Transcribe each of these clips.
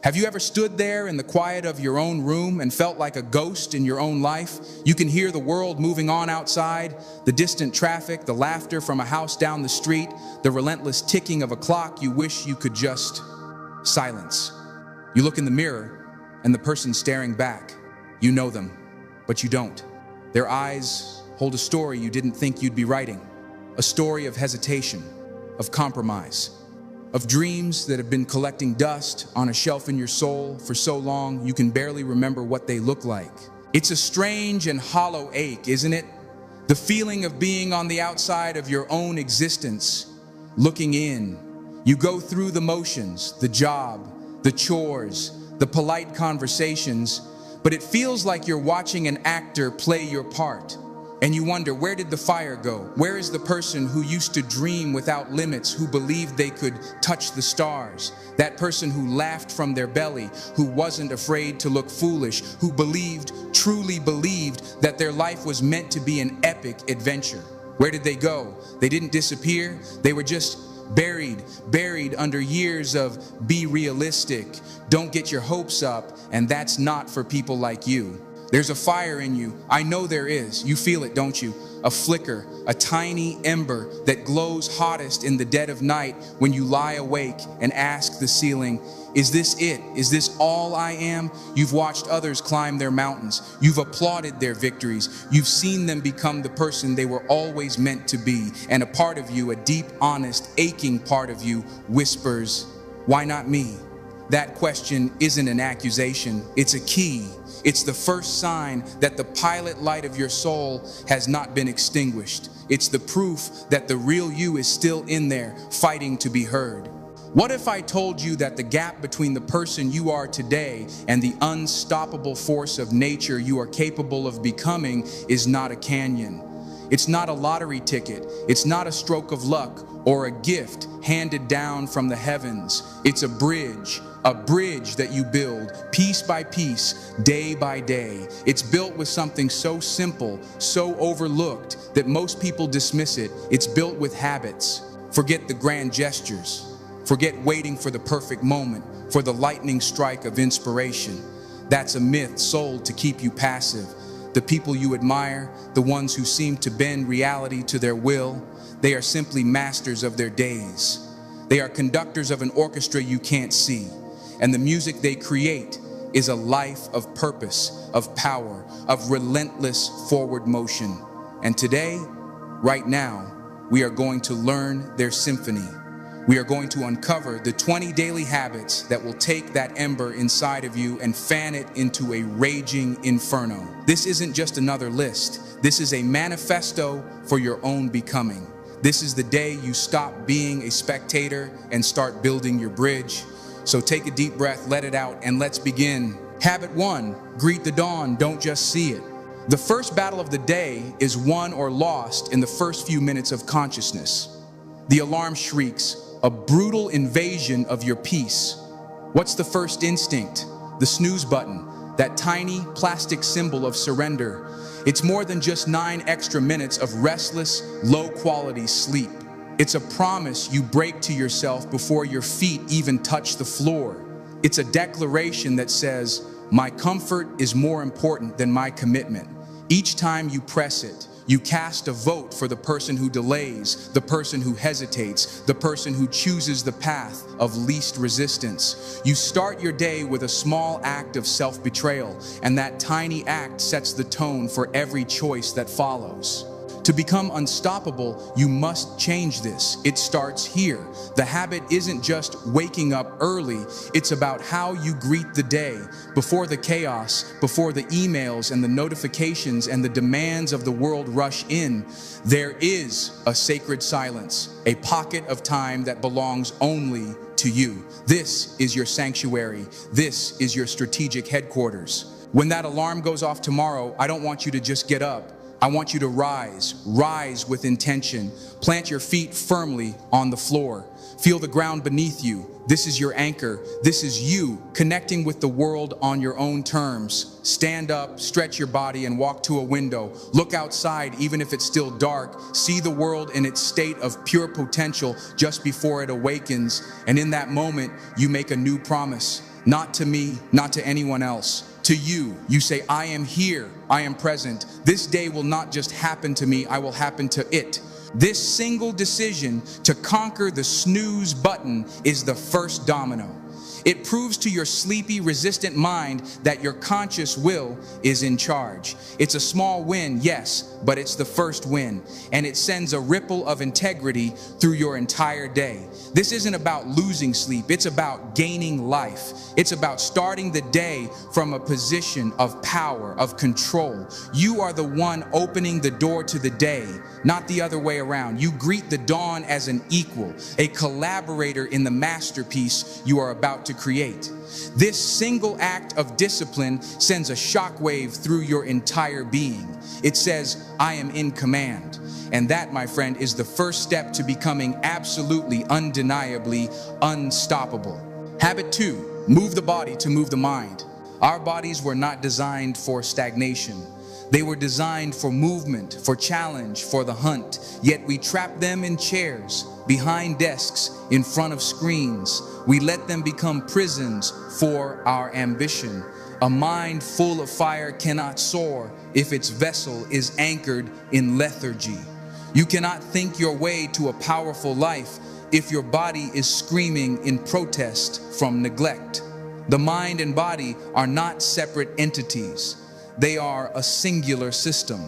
Have you ever stood there in the quiet of your own room and felt like a ghost in your own life? You can hear the world moving on outside, the distant traffic, the laughter from a house down the street, the relentless ticking of a clock you wish you could just silence. You look in the mirror and the person staring back, you know them, but you don't. Their eyes hold a story you didn't think you'd be writing, a story of hesitation, of compromise, of dreams that have been collecting dust on a shelf in your soul for so long you can barely remember what they look like. It's a strange and hollow ache, isn't it? The feeling of being on the outside of your own existence, looking in. You go through the motions, the job, the chores, the polite conversations, but it feels like you're watching an actor play your part. And you wonder, where did the fire go? Where is the person who used to dream without limits, who believed they could touch the stars? That person who laughed from their belly, who wasn't afraid to look foolish, who believed, truly believed, that their life was meant to be an epic adventure. Where did they go? They didn't disappear. They were just buried under years of be realistic, don't get your hopes up, and that's not for people like you. There's a fire in you. I know there is. You feel it, don't you? A flicker, a tiny ember that glows hottest in the dead of night when you lie awake and ask the ceiling, is this it? Is this all I am? You've watched others climb their mountains. You've applauded their victories. You've seen them become the person they were always meant to be. And a part of you, a deep, honest, aching part of you, whispers, why not me? That question isn't an accusation. It's a key. It's the first sign that the pilot light of your soul has not been extinguished. It's the proof that the real you is still in there, fighting to be heard. What if I told you that the gap between the person you are today and the unstoppable force of nature you are capable of becoming is not a canyon? It's not a lottery ticket. It's not a stroke of luck or a gift handed down from the heavens. It's a bridge that you build piece by piece, day by day. It's built with something so simple, so overlooked that most people dismiss it. It's built with habits. Forget the grand gestures. Forget waiting for the perfect moment, for the lightning strike of inspiration. That's a myth sold to keep you passive. The people you admire, the ones who seem to bend reality to their will, they are simply masters of their days. They are conductors of an orchestra you can't see. And the music they create is a life of purpose, of power, of relentless forward motion. And today, right now, we are going to learn their symphony. We are going to uncover the 20 daily habits that will take that ember inside of you and fan it into a raging inferno. This isn't just another list. This is a manifesto for your own becoming. This is the day you stop being a spectator and start building your bridge. So take a deep breath, let it out, and let's begin. Habit 1, greet the dawn, don't just see it. The first battle of the day is won or lost in the first few minutes of consciousness. The alarm shrieks, a brutal invasion of your peace. What's the first instinct? The snooze button, that tiny plastic symbol of surrender. It's more than just 9 extra minutes of restless, low-quality sleep. It's a promise you break to yourself before your feet even touch the floor. It's a declaration that says, my comfort is more important than my commitment. Each time you press it, you cast a vote for the person who delays, the person who hesitates, the person who chooses the path of least resistance. You start your day with a small act of self-betrayal, and that tiny act sets the tone for every choice that follows. To become unstoppable, you must change this. It starts here. The habit isn't just waking up early. It's about how you greet the day. Before the chaos, before the emails and the notifications and the demands of the world rush in, there is a sacred silence, a pocket of time that belongs only to you. This is your sanctuary. This is your strategic headquarters. When that alarm goes off tomorrow, I don't want you to just get up. I want you to rise with intention. Plant your feet firmly on the floor. Feel the ground beneath you. This is your anchor. This is you connecting with the world on your own terms. Stand up, stretch your body, and walk to a window. Look outside, even if it's still dark. See the world in its state of pure potential just before it awakens. And in that moment, you make a new promise. not to me, not to anyone else. To you, you say, I am here, I am present. This day will not just happen to me, I will happen to it. This single decision to conquer the snooze button is the first domino. It proves to your sleepy, resistant mind that your conscious will is in charge. It's a small win, yes, but it's the first win, and it sends a ripple of integrity through your entire day. This isn't about losing sleep, it's about gaining life. It's about starting the day from a position of power, of control. You are the one opening the door to the day, not the other way around. You greet the dawn as an equal, a collaborator in the masterpiece you are about to create. This single act of discipline sends a shockwave through your entire being. It says, I am in command. And that, my friend, is the first step to becoming absolutely, undeniably unstoppable. Habit 2, move the body to move the mind. Our bodies were not designed for stagnation. They were designed for movement, for challenge, for the hunt. Yet we trap them in chairs, behind desks, in front of screens. We let them become prisons for our ambition. A mind full of fire cannot soar if its vessel is anchored in lethargy. You cannot think your way to a powerful life if your body is screaming in protest from neglect. The mind and body are not separate entities. They are a singular system.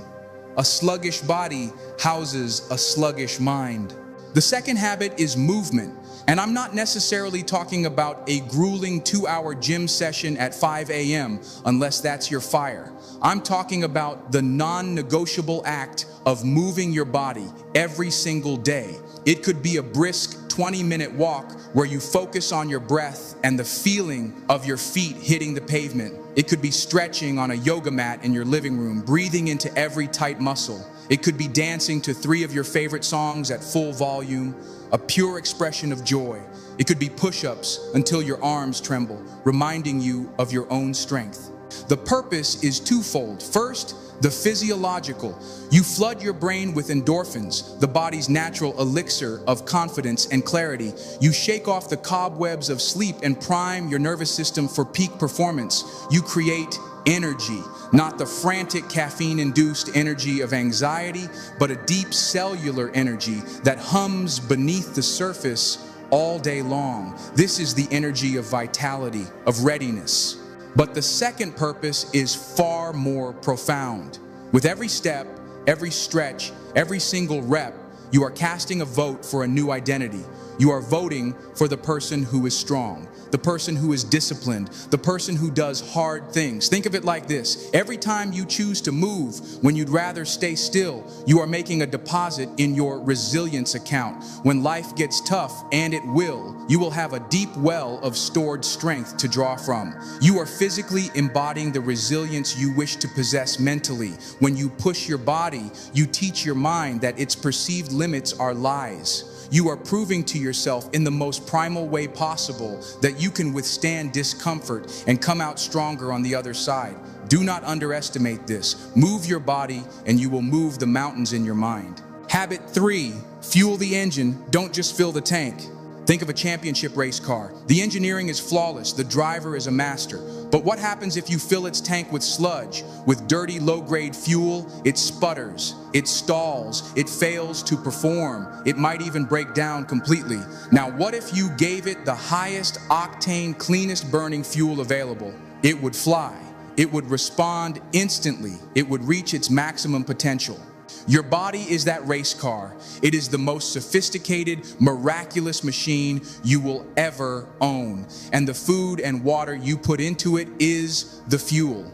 A sluggish body houses a sluggish mind. The second habit is movement. And I'm not necessarily talking about a grueling 2-hour gym session at 5 a.m. unless that's your fire. I'm talking about the non-negotiable act of moving your body every single day. It could be a brisk 20-minute walk where you focus on your breath and the feeling of your feet hitting the pavement. It could be stretching on a yoga mat in your living room, breathing into every tight muscle. It could be dancing to 3 of your favorite songs at full volume, a pure expression of joy. It could be push-ups until your arms tremble, reminding you of your own strength. The purpose is twofold. First, the physiological. You flood your brain with endorphins, the body's natural elixir of confidence and clarity. You shake off the cobwebs of sleep and prime your nervous system for peak performance. You create energy, not the frantic caffeine-induced energy of anxiety, but a deep cellular energy that hums beneath the surface all day long. This is the energy of vitality, of readiness. But the second purpose is far more profound. With every step, every stretch, every single rep, you are casting a vote for a new identity. You are voting for the person who is strong, the person who is disciplined, the person who does hard things. Think of it like this. Every time you choose to move when you'd rather stay still, you are making a deposit in your resilience account. When life gets tough, and it will, you will have a deep well of stored strength to draw from. You are physically embodying the resilience you wish to possess mentally. When you push your body, you teach your mind that its perceived limits are lies. You are proving to yourself in the most primal way possible that you can withstand discomfort and come out stronger on the other side. Do not underestimate this. Move your body and you will move the mountains in your mind. Habit 3, fuel the engine, don't just fill the tank. Think of a championship race car. The engineering is flawless, the driver is a master. But what happens if you fill its tank with sludge, with dirty low-grade fuel? It sputters, it stalls, it fails to perform. It might even break down completely. Now what if you gave it the highest octane, cleanest burning fuel available? It would fly. It would respond instantly. It would reach its maximum potential. Your body is that race car. It is the most sophisticated, miraculous machine you will ever own. And the food and water you put into it is the fuel.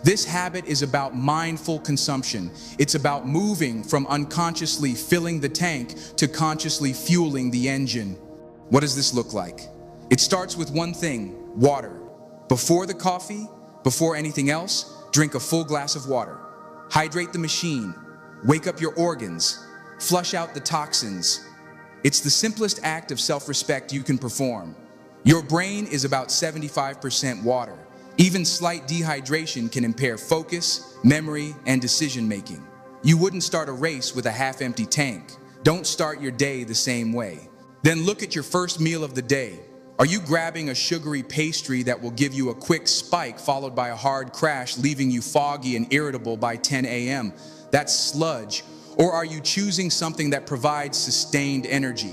This habit is about mindful consumption. It's about moving from unconsciously filling the tank to consciously fueling the engine. What does this look like? It starts with one thing, water. Before the coffee, before anything else, drink a full glass of water. Hydrate the machine. Wake up your organs, flush out the toxins. It's the simplest act of self-respect you can perform. Your brain is about 75% water. Even slight dehydration can impair focus, memory, and decision-making. You wouldn't start a race with a half-empty tank. Don't start your day the same way. Then look at your first meal of the day. Are you grabbing a sugary pastry that will give you a quick spike followed by a hard crash, leaving you foggy and irritable by 10 a.m.? That's sludge. Or are you choosing something that provides sustained energy?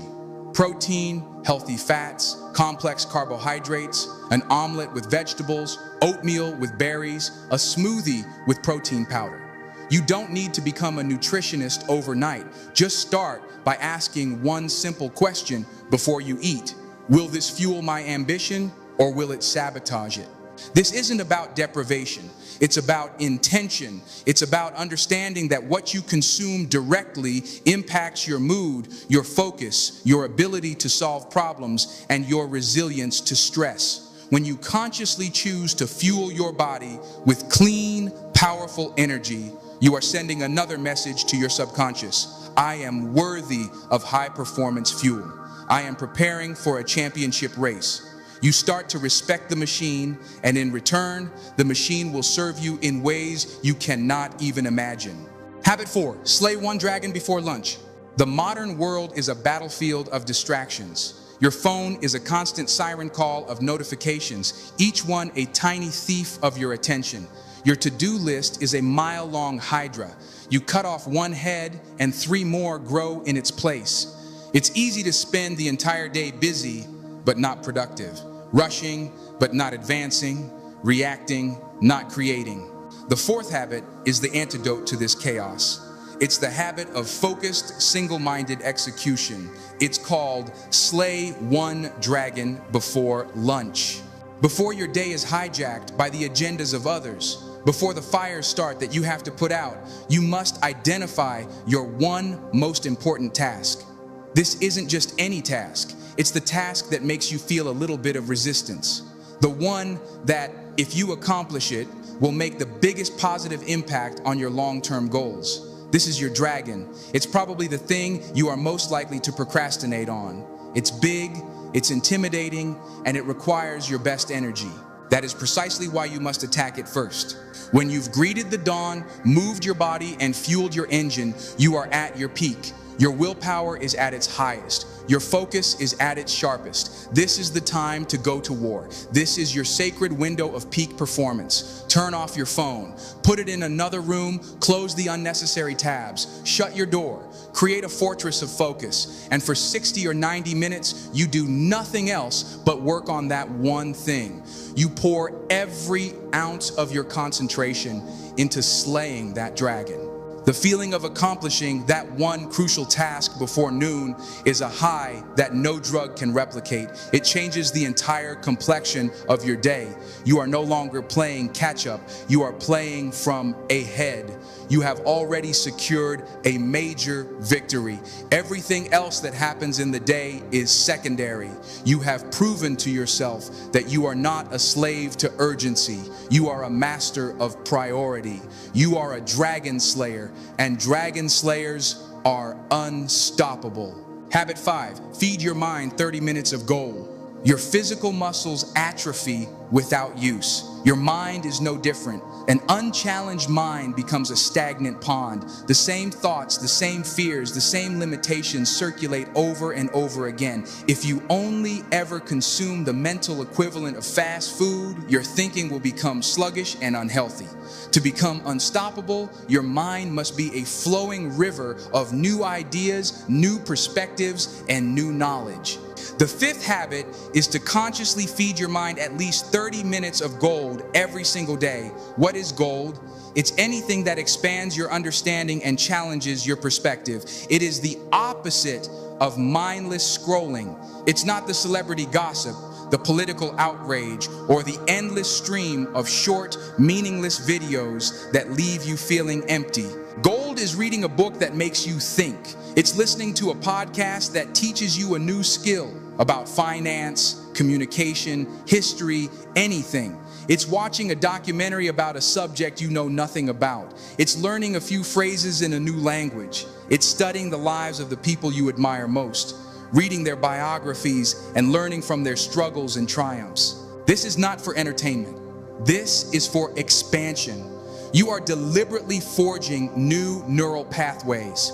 Protein, healthy fats, complex carbohydrates, an omelet with vegetables, oatmeal with berries, a smoothie with protein powder. You don't need to become a nutritionist overnight. Just start by asking one simple question before you eat. Will this fuel my ambition or will it sabotage it? This isn't about deprivation. It's about intention. It's about understanding that what you consume directly impacts your mood, your focus, your ability to solve problems, and your resilience to stress. When you consciously choose to fuel your body with clean, powerful energy, you are sending another message to your subconscious. I am worthy of high-performance fuel. I am preparing for a championship race. You start to respect the machine, and in return, the machine will serve you in ways you cannot even imagine. Habit 4, slay one dragon before lunch. The modern world is a battlefield of distractions. Your phone is a constant siren call of notifications, each one a tiny thief of your attention. Your to-do list is a mile-long hydra. You cut off one head and 3 more grow in its place. It's easy to spend the entire day busy, but not productive. Rushing, but not advancing. Reacting, not creating. The 4th habit is the antidote to this chaos. It's the habit of focused, single-minded execution. It's called slay one dragon before lunch. Before your day is hijacked by the agendas of others, before the fires start that you have to put out, you must identify your one most important task. This isn't just any task. It's the task that makes you feel a little bit of resistance. The one that, if you accomplish it, will make the biggest positive impact on your long-term goals. This is your dragon. It's probably the thing you are most likely to procrastinate on. It's big, it's intimidating, and it requires your best energy. That is precisely why you must attack it first. When you've greeted the dawn, moved your body, and fueled your engine, you are at your peak. Your willpower is at its highest. Your focus is at its sharpest. This is the time to go to war. This is your sacred window of peak performance. Turn off your phone. Put it in another room. Close the unnecessary tabs. Shut your door. Create a fortress of focus. And for 60 or 90 minutes, you do nothing else but work on that one thing. You pour every ounce of your concentration into slaying that dragon. The feeling of accomplishing that one crucial task before noon is a high that no drug can replicate. It changes the entire complexion of your day. You are no longer playing catch-up. You are playing from ahead. You have already secured a major victory. Everything else that happens in the day is secondary. You have proven to yourself that you are not a slave to urgency. You are a master of priority. You are a dragon slayer, and dragon slayers are unstoppable. Habit 5, feed your mind 30 minutes of gold. Your physical muscles atrophy without use. Your mind is no different. An unchallenged mind becomes a stagnant pond. The same thoughts, the same fears, the same limitations circulate over and over again. If you only ever consume the mental equivalent of fast food, your thinking will become sluggish and unhealthy. To become unstoppable, your mind must be a flowing river of new ideas, new perspectives, and new knowledge. The 5th habit is to consciously feed your mind at least 30 minutes of gold every single day. What is gold? It's anything that expands your understanding and challenges your perspective. It is the opposite of mindless scrolling. It's not the celebrity gossip, the political outrage, or the endless stream of short, meaningless videos that leave you feeling empty. Gold is reading a book that makes you think. It's listening to a podcast that teaches you a new skill about finance, communication, history, anything. It's watching a documentary about a subject you know nothing about. It's learning a few phrases in a new language. It's studying the lives of the people you admire most, reading their biographies and learning from their struggles and triumphs. This is not for entertainment. This is for expansion. You are deliberately forging new neural pathways.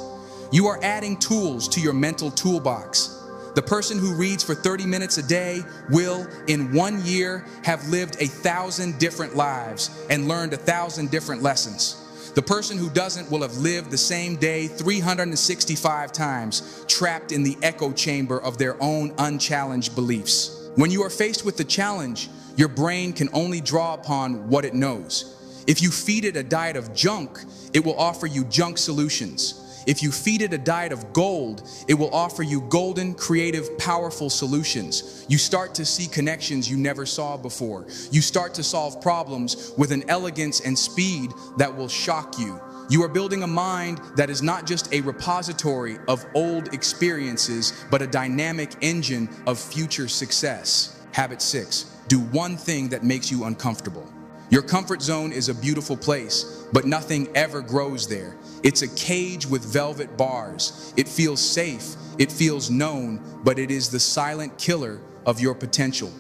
You are adding tools to your mental toolbox. The person who reads for 30 minutes a day will, in 1 year, have lived 1,000 different lives and learned 1,000 different lessons. The person who doesn't will have lived the same day 365 times, trapped in the echo chamber of their own unchallenged beliefs. When you are faced with the challenge, your brain can only draw upon what it knows. If you feed it a diet of junk, it will offer you junk solutions. If you feed it a diet of gold, it will offer you golden, creative, powerful solutions. You start to see connections you never saw before. You start to solve problems with an elegance and speed that will shock you. You are building a mind that is not just a repository of old experiences, but a dynamic engine of future success. Habit 6, do one thing that makes you uncomfortable. Your comfort zone is a beautiful place, but nothing ever grows there. It's a cage with velvet bars. It feels safe, it feels known, but it is the silent killer of your potential.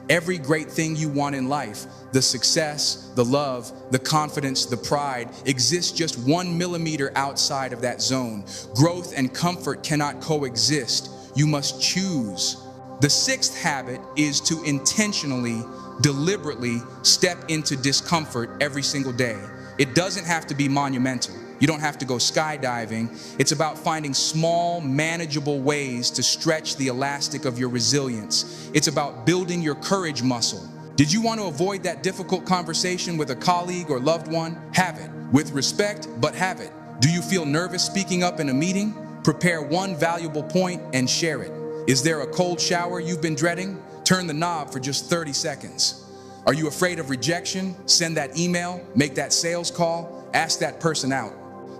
Every great thing you want in life, the success, the love, the confidence, the pride, exists just 1 millimeter outside of that zone. Growth and comfort cannot coexist. You must choose. The 6th habit is to intentionally, deliberately step into discomfort every single day. It doesn't have to be monumental. You don't have to go skydiving. It's about finding small, manageable ways to stretch the elastic of your resilience. It's about building your courage muscle. Did you want to avoid that difficult conversation with a colleague or loved one? Have it. With respect, but have it. Do you feel nervous speaking up in a meeting? Prepare one valuable point and share it. Is there a cold shower you've been dreading? Turn the knob for just 30 seconds. Are you afraid of rejection? Send that email, make that sales call, ask that person out.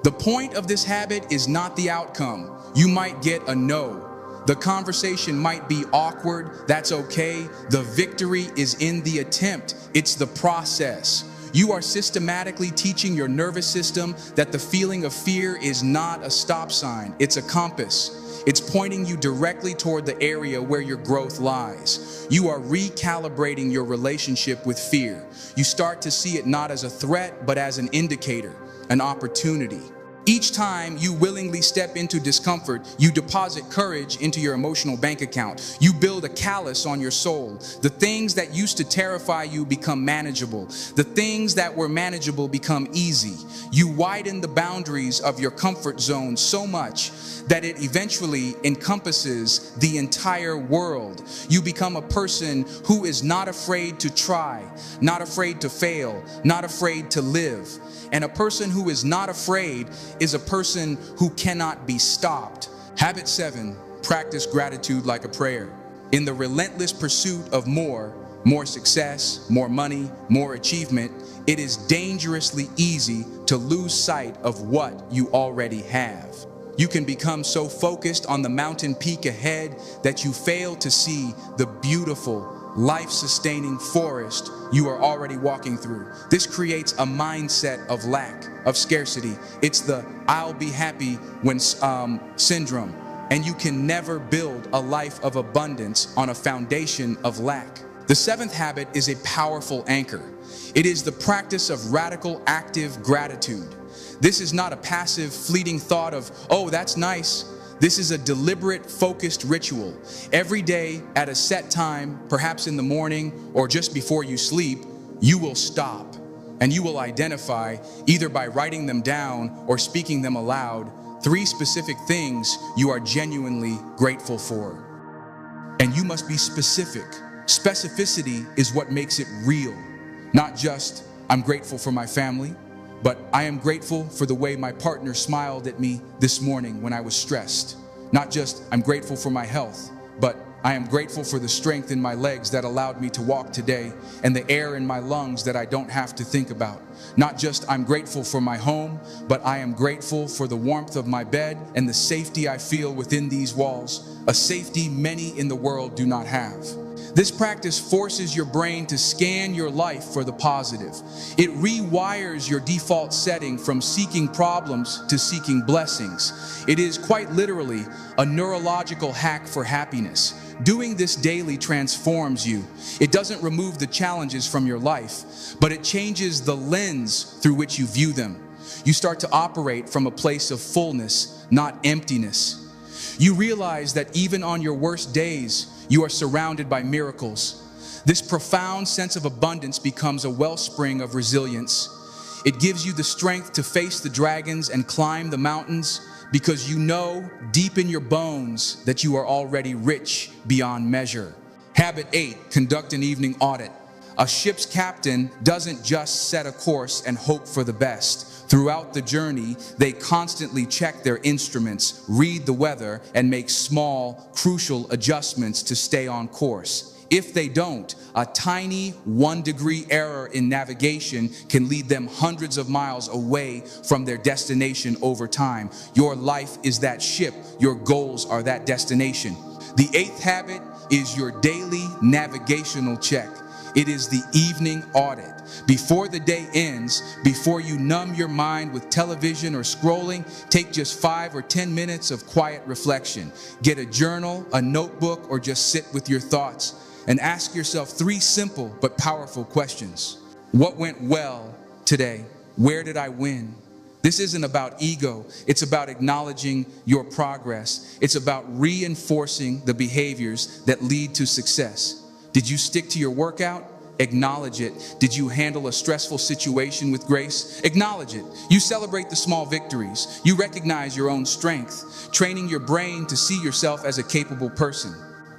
The point of this habit is not the outcome. You might get a no. The conversation might be awkward. That's okay. The victory is in the attempt. It's the process. You are systematically teaching your nervous system that the feeling of fear is not a stop sign. It's a compass. It's pointing you directly toward the area where your growth lies. You are recalibrating your relationship with fear. You start to see it not as a threat, but as an indicator, an opportunity. Each time you willingly step into discomfort, you deposit courage into your emotional bank account. You build a callus on your soul. The things that used to terrify you become manageable. The things that were manageable become easy. You widen the boundaries of your comfort zone so much that it eventually encompasses the entire world. You become a person who is not afraid to try, not afraid to fail, not afraid to live. And a person who is not afraid is a person who cannot be stopped. Habit 7, practice gratitude like a prayer. In the relentless pursuit of more success, more money, more achievement, it is dangerously easy to lose sight of what you already have. You can become so focused on the mountain peak ahead that you fail to see the beautiful, life-sustaining forest you are already walking through. This creates a mindset of lack, of scarcity. It's the "I'll be happy when" syndrome. And you can never build a life of abundance on a foundation of lack. The 7th habit is a powerful anchor. It is the practice of radical, active gratitude. This is not a passive, fleeting thought of, "Oh, that's nice." This is a deliberate, focused ritual. Every day at a set time, perhaps in the morning or just before you sleep, you will stop and you will identify, either by writing them down or speaking them aloud, 3 specific things you are genuinely grateful for. And you must be specific. Specificity is what makes it real. Not just, "I'm grateful for my family," but "I am grateful for the way my partner smiled at me this morning when I was stressed." Not just, "I'm grateful for my health," but "I am grateful for the strength in my legs that allowed me to walk today and the air in my lungs that I don't have to think about." Not just, "I'm grateful for my home," but "I am grateful for the warmth of my bed and the safety I feel within these walls," a safety many in the world do not have. This practice forces your brain to scan your life for the positive. It rewires your default setting from seeking problems to seeking blessings. It is quite literally a neurological hack for happiness. Doing this daily transforms you. It doesn't remove the challenges from your life, but it changes the lens through which you view them. You start to operate from a place of fullness, not emptiness. You realize that even on your worst days, you are surrounded by miracles. This profound sense of abundance becomes a wellspring of resilience. It gives you the strength to face the dragons and climb the mountains because you know deep in your bones that you are already rich beyond measure. Habit 8, conduct an evening audit. A ship's captain doesn't just set a course and hope for the best. Throughout the journey, they constantly check their instruments, read the weather, and make small, crucial adjustments to stay on course. If they don't, a tiny 1-degree error in navigation can lead them hundreds of miles away from their destination over time. Your life is that ship. Your goals are that destination. The 8th habit is your daily navigational check. It is the evening audit. Before the day ends, before you numb your mind with television or scrolling, take just 5 or 10 minutes of quiet reflection. Get a journal, a notebook, or just sit with your thoughts and ask yourself 3 simple but powerful questions. What went well today? Where did I win? This isn't about ego. It's about acknowledging your progress. It's about reinforcing the behaviors that lead to success. Did you stick to your workout? Acknowledge it. Did you handle a stressful situation with grace? Acknowledge it. You celebrate the small victories. You recognize your own strength, training your brain to see yourself as a capable person.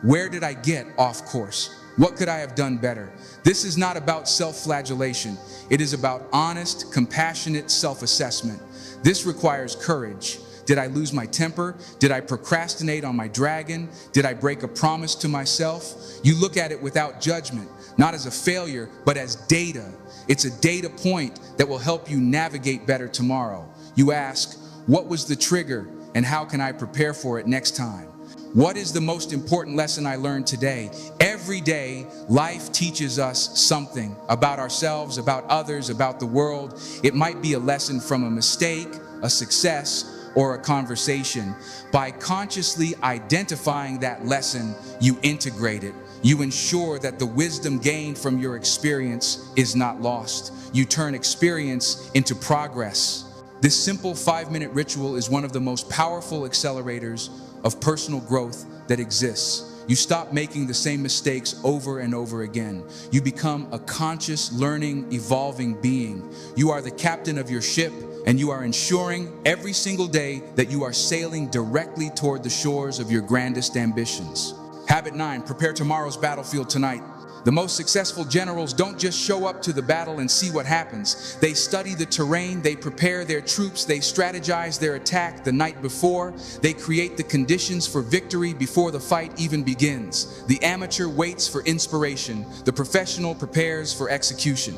Where did I get off course? What could I have done better? This is not about self-flagellation. It is about honest, compassionate self-assessment. This requires courage. Did I lose my temper? Did I procrastinate on my dragon? Did I break a promise to myself? You look at it without judgment, not as a failure, but as data. It's a data point that will help you navigate better tomorrow. You ask, what was the trigger and how can I prepare for it next time? What is the most important lesson I learned today? Every day, life teaches us something about ourselves, about others, about the world. It might be a lesson from a mistake, a success, or a conversation. By consciously identifying that lesson, you integrate it. You ensure that the wisdom gained from your experience is not lost. You turn experience into progress. This simple 5-minute ritual is one of the most powerful accelerators of personal growth that exists. You stop making the same mistakes over and over again. You become a conscious, learning, evolving being. You are the captain of your ship, and you are ensuring every single day that you are sailing directly toward the shores of your grandest ambitions. Habit 9, prepare tomorrow's battlefield tonight. The most successful generals don't just show up to the battle and see what happens. They study the terrain, they prepare their troops, they strategize their attack the night before. They create the conditions for victory before the fight even begins. The amateur waits for inspiration. The professional prepares for execution.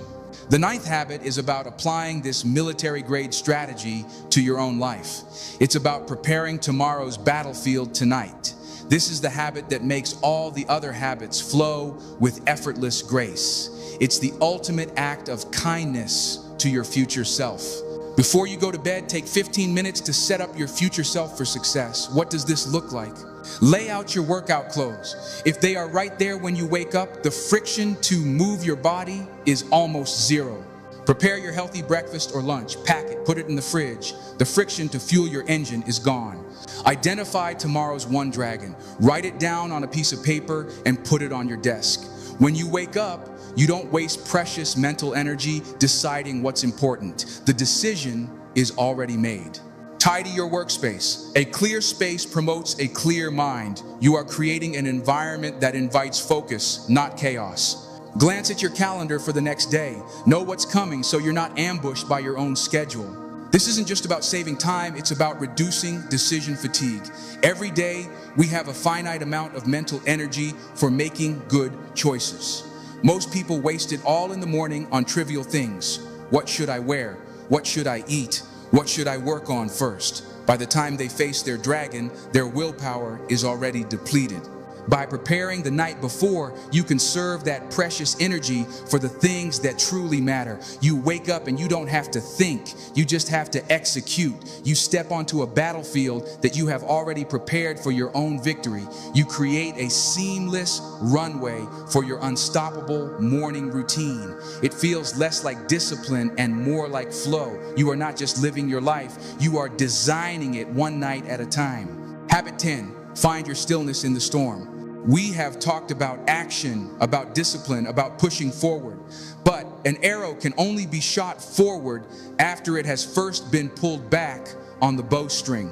The 9th habit is about applying this military-grade strategy to your own life. It's about preparing tomorrow's battlefield tonight. This is the habit that makes all the other habits flow with effortless grace. It's the ultimate act of kindness to your future self. Before you go to bed, take 15 minutes to set up your future self for success. What does this look like? Lay out your workout clothes. If they are right there when you wake up, the friction to move your body is almost zero. Prepare your healthy breakfast or lunch. Pack it, put it in the fridge. The friction to fuel your engine is gone. Identify tomorrow's one dragon. Write it down on a piece of paper and put it on your desk. When you wake up, you don't waste precious mental energy deciding what's important. The decision is already made. Tidy your workspace. A clear space promotes a clear mind. You are creating an environment that invites focus, not chaos. Glance at your calendar for the next day. Know what's coming so you're not ambushed by your own schedule. This isn't just about saving time, it's about reducing decision fatigue. Every day, we have a finite amount of mental energy for making good choices. Most people waste it all in the morning on trivial things. What should I wear? What should I eat? What should I work on first? By the time they face their dragon, their willpower is already depleted. By preparing the night before, you conserve that precious energy for the things that truly matter. You wake up and you don't have to think. You just have to execute. You step onto a battlefield that you have already prepared for your own victory. You create a seamless runway for your unstoppable morning routine. It feels less like discipline and more like flow. You are not just living your life, you are designing it one night at a time. Habit 10, find your stillness in the storm. We have talked about action, about discipline, about pushing forward. But an arrow can only be shot forward after it has first been pulled back on the bowstring.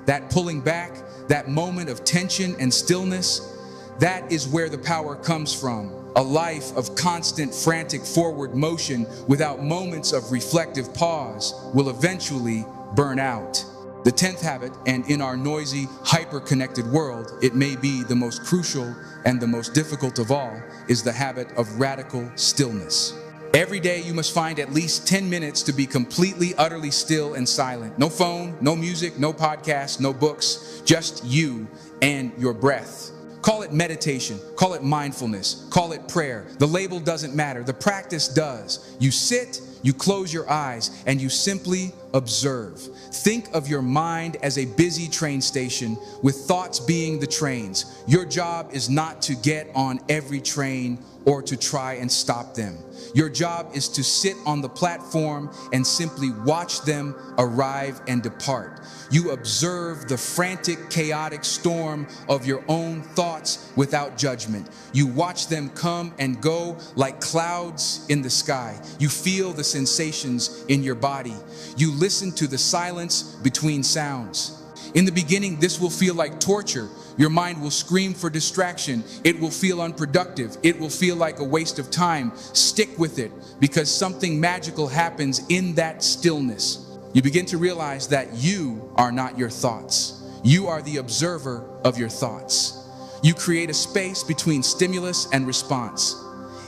That pulling back, that moment of tension and stillness, that is where the power comes from. A life of constant, frantic forward motion without moments of reflective pause will eventually burn out. The 10th habit, and in our noisy, hyper-connected world, it may be the most crucial and the most difficult of all, is the habit of radical stillness. Every day you must find at least 10 minutes to be completely, utterly still and silent. No phone, no music, no podcast, no books, just you and your breath. Call it meditation, call it mindfulness, call it prayer. The label doesn't matter, the practice does. You sit, you close your eyes, and you simply observe. Think of your mind as a busy train station with thoughts being the trains. Your job is not to get on every train or to try and stop them. Your job is to sit on the platform and simply watch them arrive and depart. You observe the frantic, chaotic storm of your own thoughts without judgment. You watch them come and go like clouds in the sky. You feel the sensations in your body. You listen to the silence between sounds. In the beginning, this will feel like torture. Your mind will scream for distraction. It will feel unproductive. It will feel like a waste of time. Stick with it, because something magical happens in that stillness. You begin to realize that you are not your thoughts. You are the observer of your thoughts. You create a space between stimulus and response.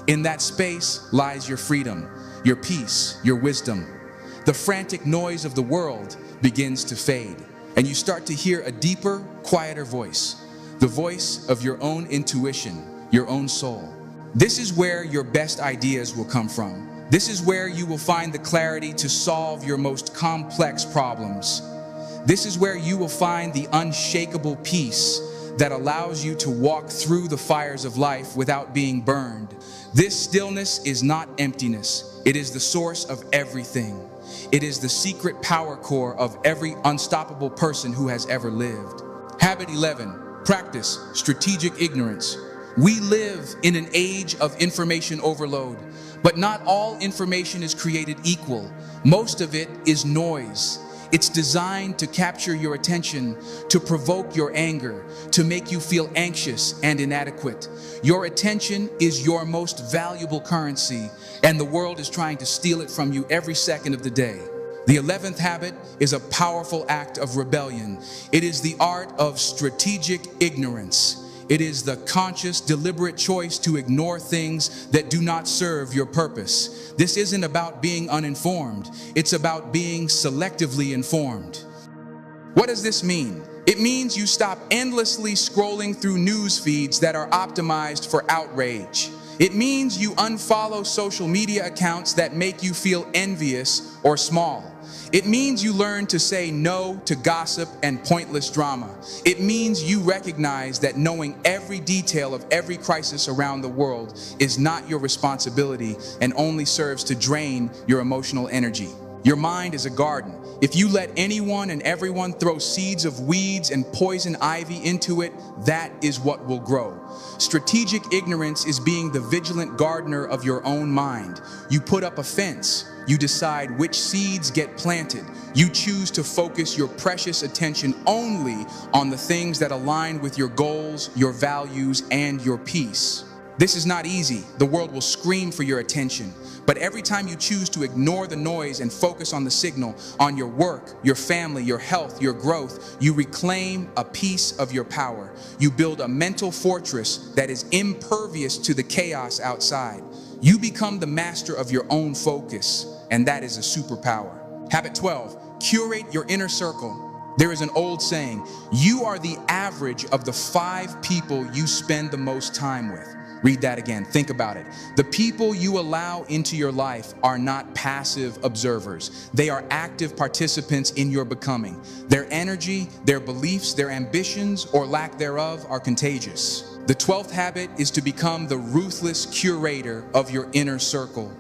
In that space lies your freedom, your peace, your wisdom. The frantic noise of the world begins to fade, and you start to hear a deeper, quieter voice, the voice of your own intuition, your own soul. This is where your best ideas will come from. This is where you will find the clarity to solve your most complex problems. This is where you will find the unshakable peace that allows you to walk through the fires of life without being burned. This stillness is not emptiness. It is the source of everything. It is the secret power core of every unstoppable person who has ever lived. Habit 11, practice strategic ignorance. We live in an age of information overload, but not all information is created equal. Most of it is noise. It's designed to capture your attention, to provoke your anger, to make you feel anxious and inadequate. Your attention is your most valuable currency, and the world is trying to steal it from you every second of the day. The 11th habit is a powerful act of rebellion. It is the art of strategic ignorance. It is the conscious, deliberate choice to ignore things that do not serve your purpose. This isn't about being uninformed. It's about being selectively informed. What does this mean? It means you stop endlessly scrolling through news feeds that are optimized for outrage. It means you unfollow social media accounts that make you feel envious or small. It means you learn to say no to gossip and pointless drama. It means you recognize that knowing every detail of every crisis around the world is not your responsibility and only serves to drain your emotional energy. Your mind is a garden. If you let anyone and everyone throw seeds of weeds and poison ivy into it, that is what will grow. Strategic ignorance is being the vigilant gardener of your own mind. You put up a fence. You decide which seeds get planted. You choose to focus your precious attention only on the things that align with your goals, your values, and your peace. This is not easy. The world will scream for your attention. But every time you choose to ignore the noise and focus on the signal, on your work, your family, your health, your growth, you reclaim a piece of your power. You build a mental fortress that is impervious to the chaos outside. You become the master of your own focus, and that is a superpower. Habit 12, curate your inner circle. There is an old saying, you are the average of the 5 people you spend the most time with. Read that again. Think about it. The people you allow into your life are not passive observers. They are active participants in your becoming. Their energy, their beliefs, their ambitions, or lack thereof are contagious. The 12th habit is to become the ruthless curator of your inner circle.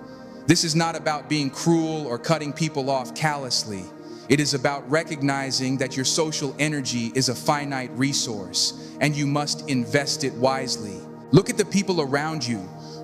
This is not about being cruel or cutting people off callously. It is about recognizing that your social energy is a finite resource and you must invest it wisely. Look at the people around you.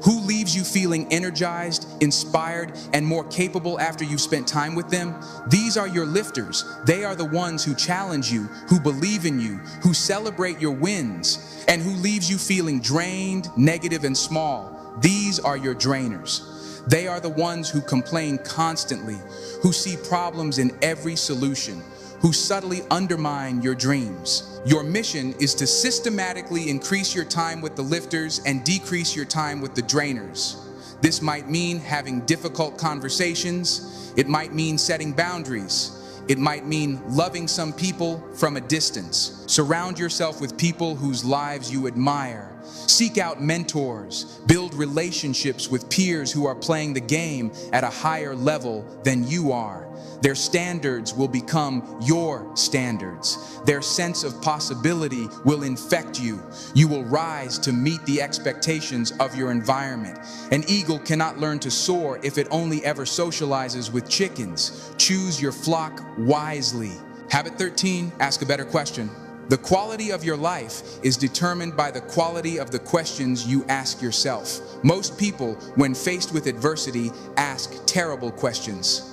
Who leaves you feeling energized, inspired, and more capable after you've spent time with them? These are your lifters. They are the ones who challenge you, who believe in you, who celebrate your wins, and who leaves you feeling drained, negative, and small. These are your drainers. They are the ones who complain constantly, who see problems in every solution, who subtly undermine your dreams. Your mission is to systematically increase your time with the lifters and decrease your time with the drainers. This might mean having difficult conversations. It might mean setting boundaries. It might mean loving some people from a distance. Surround yourself with people whose lives you admire. Seek out mentors. Build relationships with peers who are playing the game at a higher level than you are. Their standards will become your standards. Their sense of possibility will infect you. You will rise to meet the expectations of your environment. An eagle cannot learn to soar if it only ever socializes with chickens. Choose your flock wisely. Habit 13, ask a better question. The quality of your life is determined by the quality of the questions you ask yourself. Most people, when faced with adversity, ask terrible questions.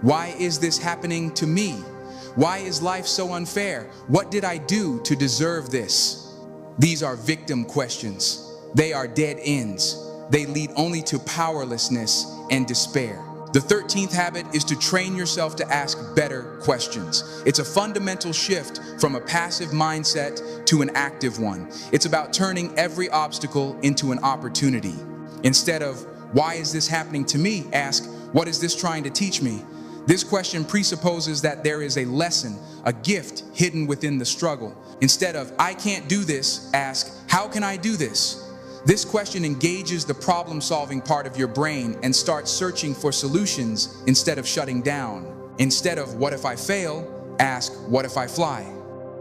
Why is this happening to me? Why is life so unfair? What did I do to deserve this? These are victim questions. They are dead ends. They lead only to powerlessness and despair. The 13th habit is to train yourself to ask better questions. It's a fundamental shift from a passive mindset to an active one. It's about turning every obstacle into an opportunity. Instead of, why is this happening to me? Ask, what is this trying to teach me? This question presupposes that there is a lesson, a gift hidden within the struggle. Instead of, I can't do this, ask, how can I do this? This question engages the problem-solving part of your brain and starts searching for solutions instead of shutting down. Instead of, what if I fail? Ask, what if I fly?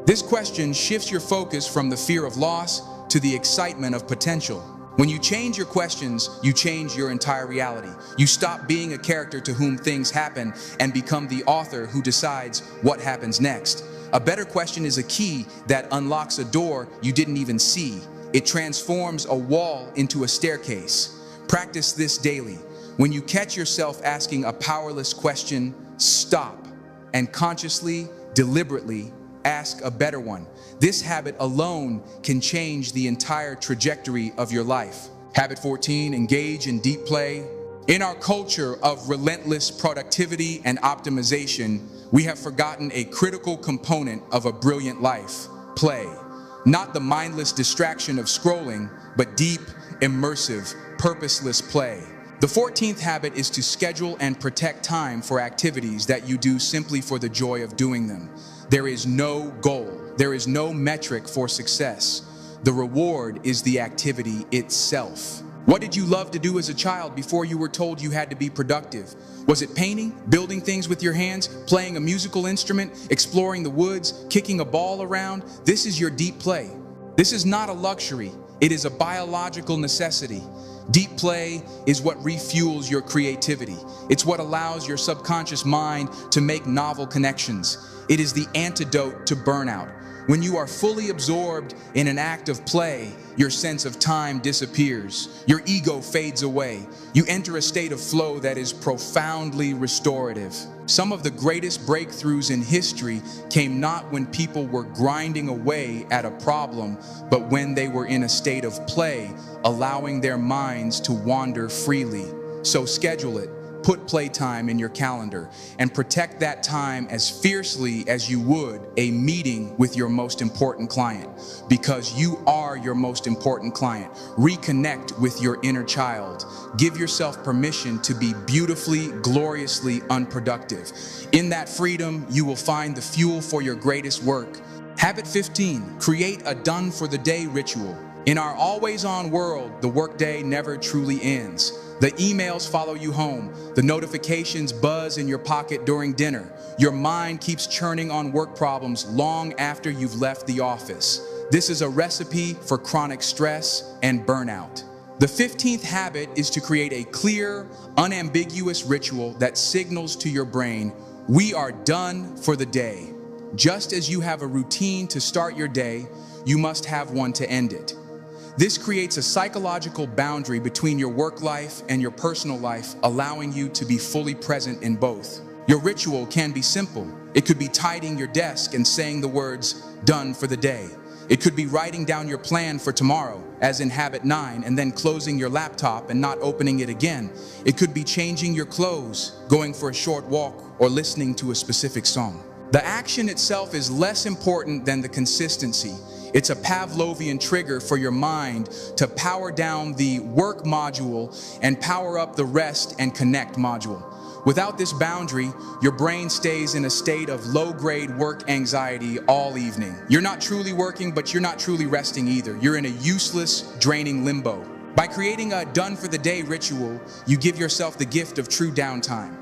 This question shifts your focus from the fear of loss to the excitement of potential. When you change your questions, you change your entire reality. You stop being a character to whom things happen and become the author who decides what happens next. A better question is a key that unlocks a door you didn't even see. It transforms a wall into a staircase. Practice this daily. When you catch yourself asking a powerless question, stop and consciously, deliberately ask a better one. This habit alone can change the entire trajectory of your life. Habit 14, engage in deep play. In our culture of relentless productivity and optimization, we have forgotten a critical component of a brilliant life: play. Not the mindless distraction of scrolling, but deep, immersive, purposeless play. The 14th habit is to schedule and protect time for activities that you do simply for the joy of doing them. There is no goal. There is no metric for success. The reward is the activity itself. What did you love to do as a child before you were told you had to be productive? Was it painting, building things with your hands, playing a musical instrument, exploring the woods, kicking a ball around? This is your deep play. This is not a luxury. It is a biological necessity. Deep play is what refuels your creativity. It's what allows your subconscious mind to make novel connections. It is the antidote to burnout. When you are fully absorbed in an act of play, your sense of time disappears. Your ego fades away. You enter a state of flow that is profoundly restorative. Some of the greatest breakthroughs in history came not when people were grinding away at a problem, but when they were in a state of play, allowing their minds to wander freely. So schedule it. Put playtime in your calendar and protect that time as fiercely as you would a meeting with your most important client, because you are your most important client. Reconnect with your inner child. Give yourself permission to be beautifully, gloriously unproductive. In that freedom, you will find the fuel for your greatest work. Habit 15, create a done for the day ritual. In our always-on world, the workday never truly ends. The emails follow you home. The notifications buzz in your pocket during dinner. Your mind keeps churning on work problems long after you've left the office. This is a recipe for chronic stress and burnout. The 15th habit is to create a clear, unambiguous ritual that signals to your brain, We are done for the day. Just as you have a routine to start your day, you must have one to end it. This creates a psychological boundary between your work life and your personal life, allowing you to be fully present in both. Your ritual can be simple. It could be tidying your desk and saying the words, "Done for the day." It could be writing down your plan for tomorrow, as in habit 9, and then closing your laptop and not opening it again. It could be changing your clothes, going for a short walk, or listening to a specific song. The action itself is less important than the consistency. It's a Pavlovian trigger for your mind to power down the work module and power up the rest and connect module. Without this boundary, your brain stays in a state of low-grade work anxiety all evening. You're not truly working, but you're not truly resting either. You're in a useless, draining limbo. By creating a done-for-the-day ritual, you give yourself the gift of true downtime.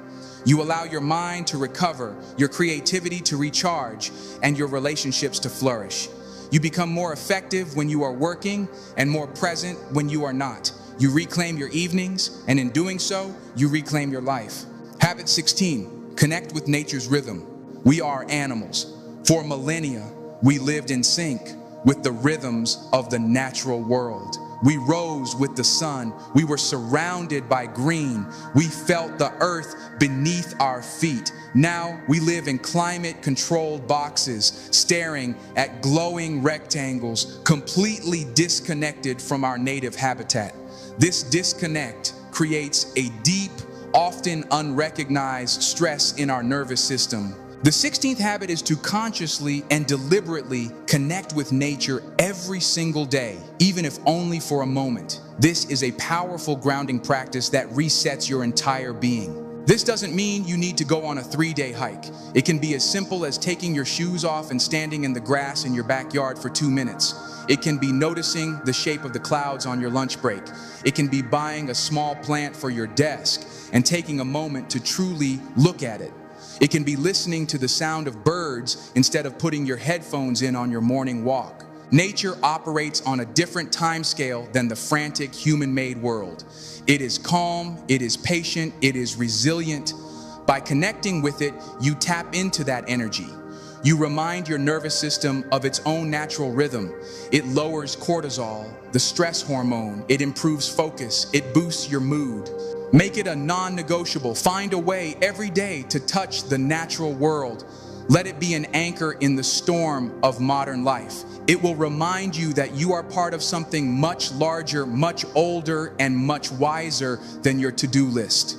You allow your mind to recover, your creativity to recharge, and your relationships to flourish. You become more effective when you are working and more present when you are not. You reclaim your evenings, and in doing so, you reclaim your life. Habit 16, connect with nature's rhythm. We are animals. For millennia, we lived in sync with the rhythms of the natural world. We rose with the sun. We were surrounded by green. We felt the earth beneath our feet. Now we live in climate-controlled boxes, staring at glowing rectangles, completely disconnected from our native habitat. This disconnect creates a deep, often unrecognized stress in our nervous system. The 16th habit is to consciously and deliberately connect with nature every single day, even if only for a moment. This is a powerful grounding practice that resets your entire being. This doesn't mean you need to go on a 3-day hike. It can be as simple as taking your shoes off and standing in the grass in your backyard for 2 minutes. It can be noticing the shape of the clouds on your lunch break. It can be buying a small plant for your desk and taking a moment to truly look at it. It can be listening to the sound of birds instead of putting your headphones in on your morning walk. Nature operates on a different time scale than the frantic human-made world. It is calm, it is patient, it is resilient. By connecting with it, you tap into that energy. You remind your nervous system of its own natural rhythm. It lowers cortisol, the stress hormone. It improves focus. It boosts your mood. Make it a non-negotiable. Find a way every day to touch the natural world. Let it be an anchor in the storm of modern life. It will remind you that you are part of something much larger, much older, and much wiser than your to-do list.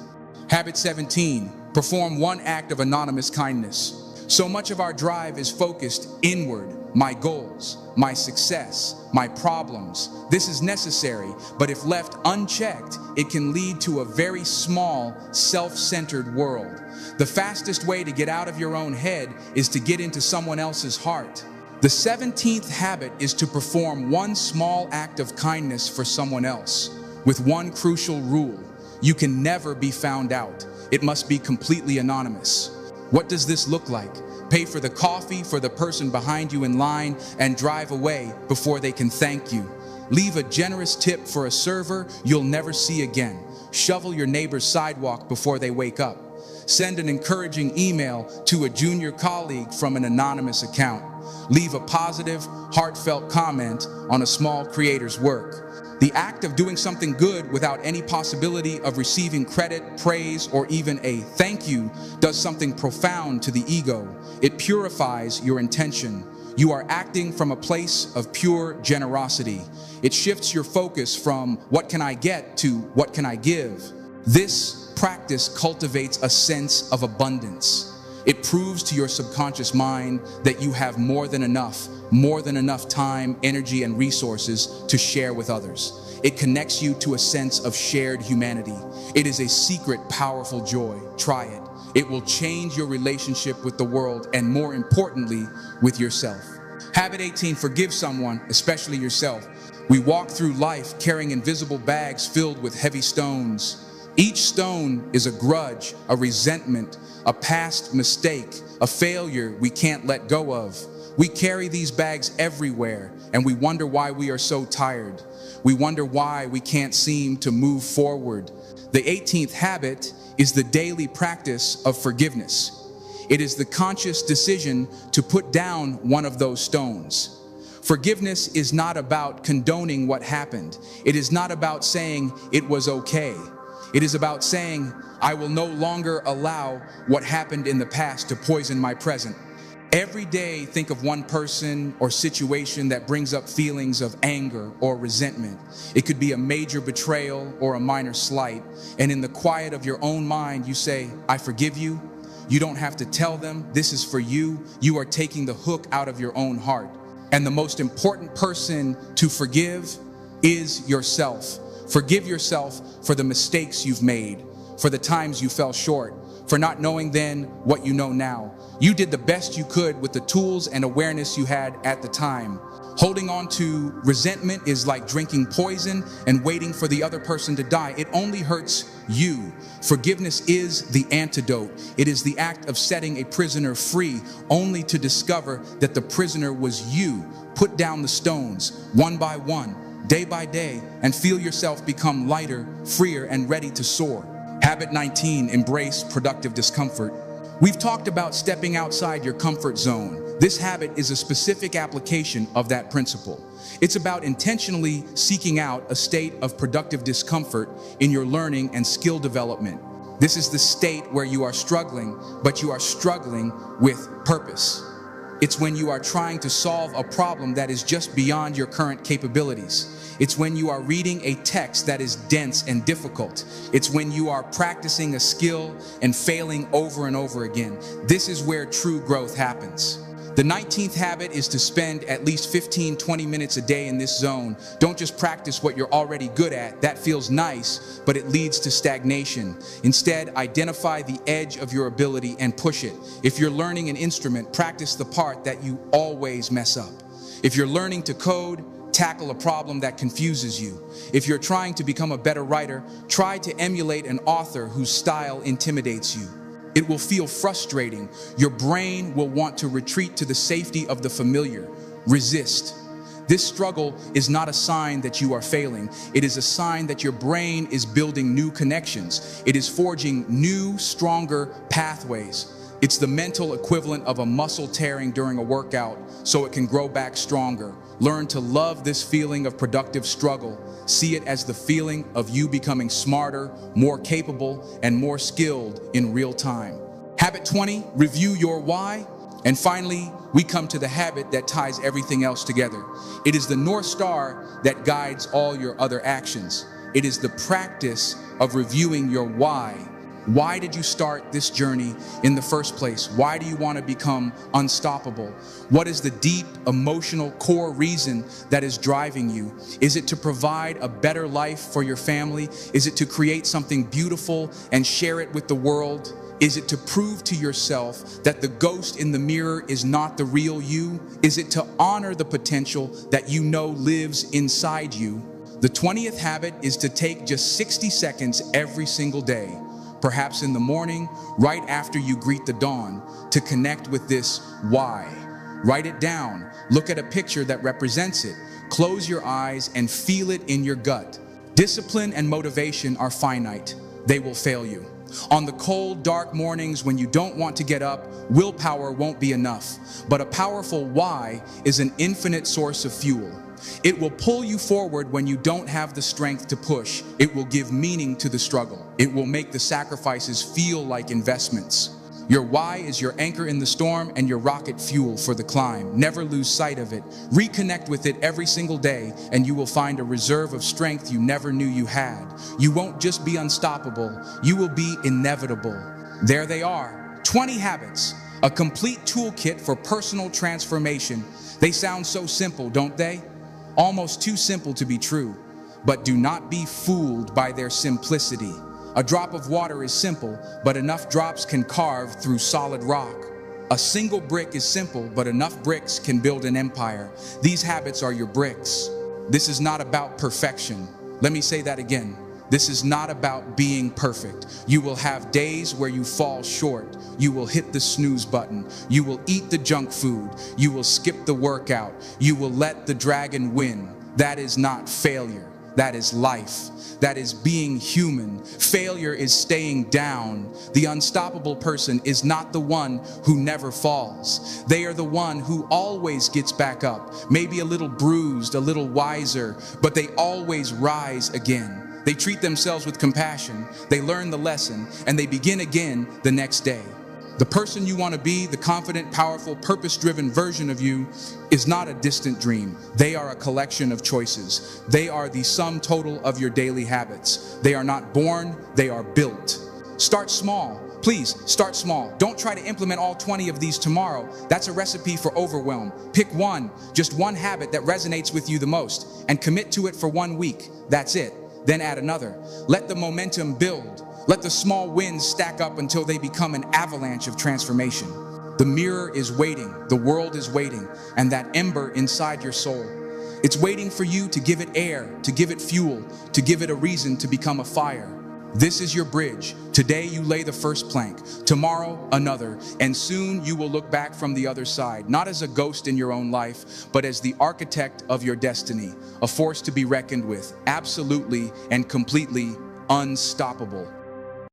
Habit 17, perform one act of anonymous kindness. So much of our drive is focused inward. My goals, my success, my problems. This is necessary, but if left unchecked, it can lead to a very small, self-centered world. The fastest way to get out of your own head is to get into someone else's heart. The 17th habit is to perform one small act of kindness for someone else, with one crucial rule: you can never be found out. It must be completely anonymous. What does this look like? Pay for the coffee for the person behind you in line and drive away before they can thank you. Leave a generous tip for a server you'll never see again. Shovel your neighbor's sidewalk before they wake up. Send an encouraging email to a junior colleague from an anonymous account. Leave a positive, heartfelt comment on a small creator's work. The act of doing something good without any possibility of receiving credit, praise, or even a thank you does something profound to the ego. It purifies your intention. You are acting from a place of pure generosity. It shifts your focus from what can I get to what can I give. This practice cultivates a sense of abundance. It proves to your subconscious mind that you have more than enough time, energy, and resources to share with others. It connects you to a sense of shared humanity. It is a secret, powerful joy. Try it. It will change your relationship with the world and, more importantly, with yourself. Habit 18, forgive someone, especially yourself. We walk through life carrying invisible bags filled with heavy stones. Each stone is a grudge, a resentment, a past mistake, a failure we can't let go of. We carry these bags everywhere, and we wonder why we are so tired. We wonder why we can't seem to move forward. The 18th habit is the daily practice of forgiveness. It is the conscious decision to put down one of those stones. Forgiveness is not about condoning what happened. It is not about saying it was okay. It is about saying, I will no longer allow what happened in the past to poison my present. Every day, think of one person or situation that brings up feelings of anger or resentment. It could be a major betrayal or a minor slight. And in the quiet of your own mind, you say, I forgive you. You don't have to tell them this is for you. You are taking the hook out of your own heart. And the most important person to forgive is yourself. Forgive yourself for the mistakes you've made, for the times you fell short, for not knowing then what you know now. You did the best you could with the tools and awareness you had at the time. Holding on to resentment is like drinking poison and waiting for the other person to die. It only hurts you. Forgiveness is the antidote. It is the act of setting a prisoner free, only to discover that the prisoner was you. Put down the stones, one by one, day by day, and feel yourself become lighter, freer, and ready to soar. Habit 19, embrace productive discomfort. We've talked about stepping outside your comfort zone. This habit is a specific application of that principle. It's about intentionally seeking out a state of productive discomfort in your learning and skill development. This is the state where you are struggling, but you are struggling with purpose. It's when you are trying to solve a problem that is just beyond your current capabilities. It's when you are reading a text that is dense and difficult. It's when you are practicing a skill and failing over and over again. This is where true growth happens. The 19th habit is to spend at least 15-20 minutes a day in this zone. Don't just practice what you're already good at. That feels nice, but it leads to stagnation. Instead, identify the edge of your ability and push it. If you're learning an instrument, practice the part that you always mess up. If you're learning to code, tackle a problem that confuses you. If you're trying to become a better writer, try to emulate an author whose style intimidates you. It will feel frustrating. Your brain will want to retreat to the safety of the familiar. Resist. This struggle is not a sign that you are failing. It is a sign that your brain is building new connections. It is forging new, stronger pathways. It's the mental equivalent of a muscle tearing during a workout so it can grow back stronger. Learn to love this feeling of productive struggle. See it as the feeling of you becoming smarter, more capable, and more skilled in real time. Habit 20, review your why. And finally, we come to the habit that ties everything else together. It is the North Star that guides all your other actions. It is the practice of reviewing your why. Why did you start this journey in the first place? Why do you want to become unstoppable? What is the deep emotional core reason that is driving you? Is it to provide a better life for your family? Is it to create something beautiful and share it with the world? Is it to prove to yourself that the ghost in the mirror is not the real you? Is it to honor the potential that you know lives inside you? The 20th habit is to take just 60 seconds every single day, perhaps in the morning, right after you greet the dawn, to connect with this why. Write it down. Look at a picture that represents it. Close your eyes and feel it in your gut. Discipline and motivation are finite. They will fail you. On the cold, dark mornings when you don't want to get up, willpower won't be enough. But a powerful why is an infinite source of fuel. It will pull you forward when you don't have the strength to push. It will give meaning to the struggle. It will make the sacrifices feel like investments. Your why is your anchor in the storm and your rocket fuel for the climb. Never lose sight of it. Reconnect with it every single day, and you will find a reserve of strength you never knew you had. You won't just be unstoppable, you will be inevitable. There they are, 20 habits, a complete toolkit for personal transformation. They sound so simple, don't they? Almost too simple to be true. But do not be fooled by their simplicity. A drop of water is simple, but enough drops can carve through solid rock. A single brick is simple, but enough bricks can build an empire. These habits are your bricks. This is not about perfection. Let me say that again. This is not about being perfect. You will have days where you fall short. You will hit the snooze button. You will eat the junk food. You will skip the workout. You will let the dragon win. That is not failure. That is life. That is being human. Failure is staying down. The unstoppable person is not the one who never falls. They are the one who always gets back up, maybe a little bruised, a little wiser, but they always rise again. They treat themselves with compassion, they learn the lesson, and they begin again the next day. The person you want to be, the confident, powerful, purpose-driven version of you, is not a distant dream. They are a collection of choices. They are the sum total of your daily habits. They are not born, they are built. Start small. Please, start small. Don't try to implement all 20 of these tomorrow. That's a recipe for overwhelm. Pick one, just one habit that resonates with you the most, and commit to it for 1 week. That's it. Then add another. Let the momentum build. Let the small wins stack up until they become an avalanche of transformation. The mirror is waiting, the world is waiting, and that ember inside your soul, it's waiting for you to give it air, to give it fuel, to give it a reason to become a fire. This is your bridge. Today you lay the first plank, tomorrow another, and soon you will look back from the other side, not as a ghost in your own life, but as the architect of your destiny, a force to be reckoned with, absolutely and completely unstoppable.